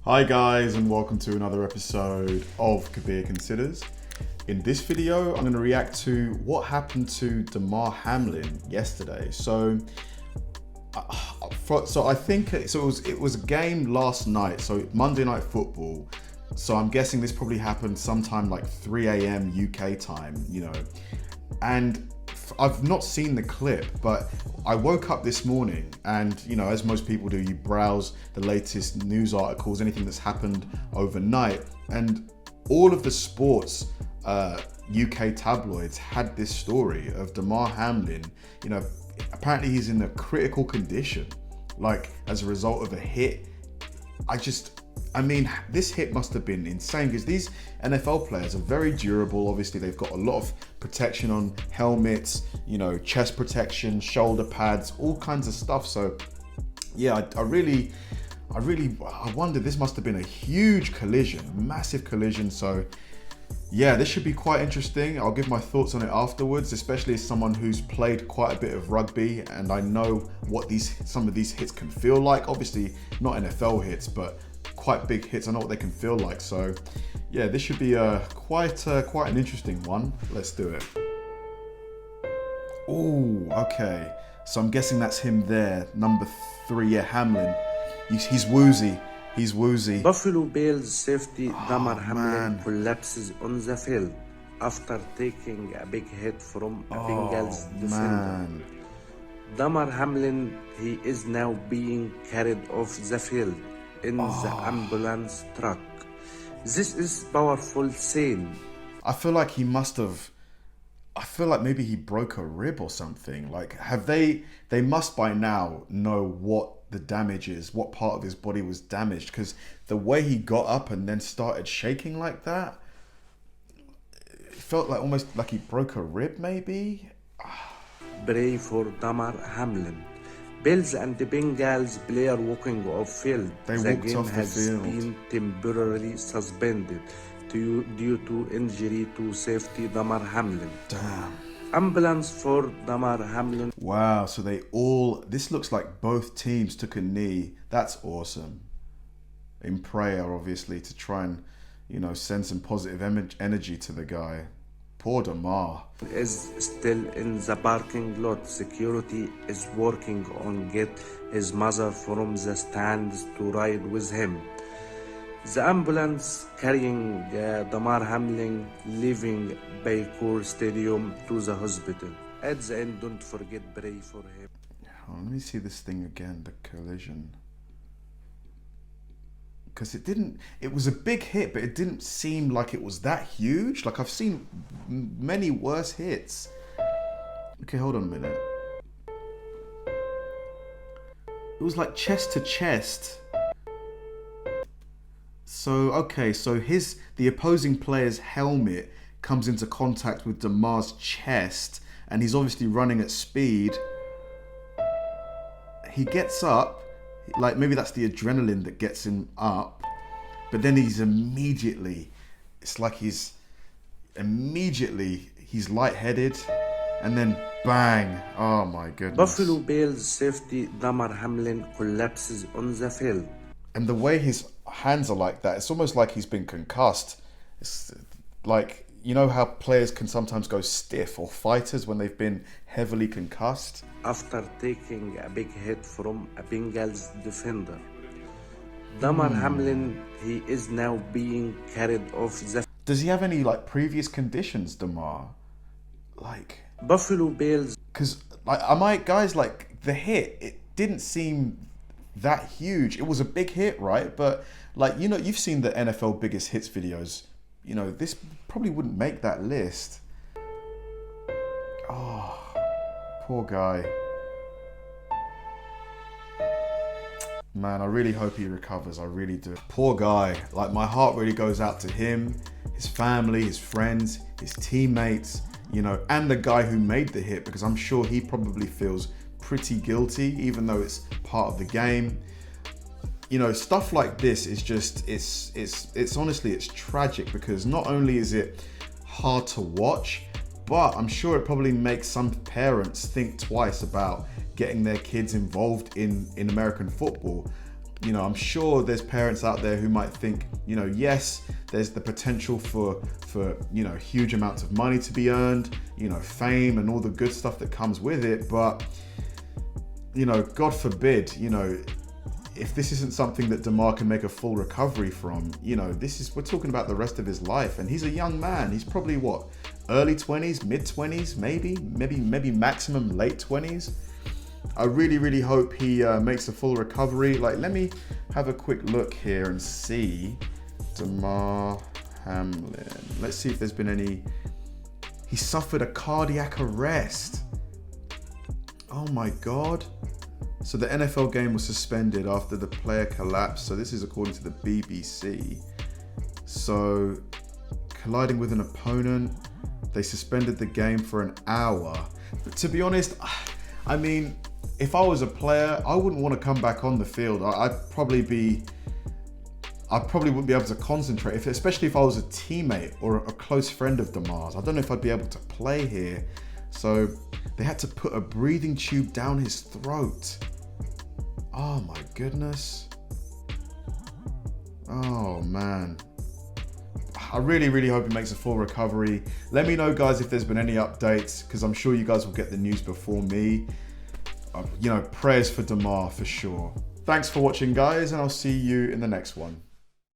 Hi guys, and welcome to another episode of Kabir Considers. In this video, I'm going to react to what happened to DAMAR HAMLIN yesterday. So I think it was a game last night, so Monday Night Football. So I'm guessing this probably happened sometime like 3 a.m. UK time, and I've not seen the clip, but I woke up this morning and, as most people do, you browse the latest news articles, anything that's happened overnight, and all of the sports UK tabloids had this story of DAMAR HAMLIN. Apparently he's in a critical condition, like as a result of a hit. This hit must have been insane because these NFL players are very durable. Obviously, they've got a lot of protection on helmets, chest protection, shoulder pads, all kinds of stuff. So yeah, I wonder, this must have been a huge collision, massive collision. So yeah, this should be quite interesting. I'll give my thoughts on it afterwards, especially as someone who's played quite a bit of rugby and I know what some of these hits can feel like. Obviously not NFL hits, but quite big hits. I know what they can feel like. So yeah, this should be quite an interesting one. Let's do it. Oh, okay. So I'm guessing that's him there, number 3. Yeah, Hamlin. He's woozy. He's woozy. Buffalo Bills safety DAMAR HAMLIN collapses on the field after taking a big hit from a Bengals defender. DAMAR HAMLIN, he is now being carried off the field in the ambulance truck. This is powerful scene. I feel like maybe he broke a rib or something. Like, they must by now know what the damage is, what part of his body was damaged, because the way he got up and then started shaking like that, it felt like almost like he broke a rib maybe. Pray for DAMAR HAMLin. Bills and the Bengals player walking off field. The game has been temporarily suspended due to injury to safety DAMAR HAMLIN. Damn. Ambulance for DAMAR HAMLIN. Wow, so this looks like both teams took a knee. That's awesome. In prayer, obviously, to try and, send some positive energy to the guy. Poor DAMAR. Is still in the parking lot. Security is working on get his mother from the stands to ride with him. The ambulance carrying DAMAR HAMLIN leaving Kabir Stadium to the hospital. At the end, don't forget, pray for him. Let me see this thing again, the collision. Because it was a big hit, but it didn't seem like it was that huge. Like, I've seen many worse hits. Okay, hold on a minute. It was like chest to chest. So, okay, so the opposing player's helmet comes into contact with DAMAR's chest, and he's obviously running at speed. He gets up, like maybe that's the adrenaline that gets him up, but then he's lightheaded, and then bang. Oh my goodness. Buffalo Bills safety DAMAR HAMLIN collapses on the field. And the way his hands are like that, it's almost like he's been concussed. It's like, how players can sometimes go stiff, or fighters when they've been heavily concussed? After taking a big hit from a Bengals defender. DAMAR HAMLIN, he is now being carried off the... Does he have any previous conditions, DAMAR? Buffalo Bills... Because the hit, it didn't seem that huge. It was a big hit, right? But you've seen the NFL biggest hits videos. This probably wouldn't make that list. Oh, poor guy. Man, I really hope he recovers. I really do. Poor guy. My heart really goes out to him, his family, his friends, his teammates, and the guy who made the hit, because I'm sure he probably feels pretty guilty, even though it's part of the game. Stuff like this is just, it's honestly, it's tragic, because not only is it hard to watch, but I'm sure it probably makes some parents think twice about getting their kids involved in American football. You know, I'm sure there's parents out there who might think, you know, yes, there's the potential for you know, huge amounts of money to be earned, you know, fame and all the good stuff that comes with it. But, you know, God forbid, you know, if this isn't something that DAMAR can make a full recovery from, you know, we're talking about the rest of his life. And he's a young man. He's probably what, early 20s, mid 20s, maybe maximum late 20s. I really, really hope he makes a full recovery. Like, let me have a quick look here and see DAMAR Hamlin. Let's see if there's been any. He suffered a cardiac arrest. Oh my God. So the NFL game was suspended after the player collapsed. So this is according to the BBC. So colliding with an opponent, they suspended the game for an hour. But to be honest, I mean, if I was a player, I wouldn't want to come back on the field. I probably wouldn't be able to concentrate, especially if I was a teammate or a close friend of DAMAR's. I don't know if I'd be able to play here. So they had to put a breathing tube down his throat. Oh my goodness. Oh man. I really, really hope he makes a full recovery. Let me know, guys, if there's been any updates, because I'm sure you guys will get the news before me. You know, prayers for DAMAR for sure. Thanks for watching, guys, and I'll see you in the next one.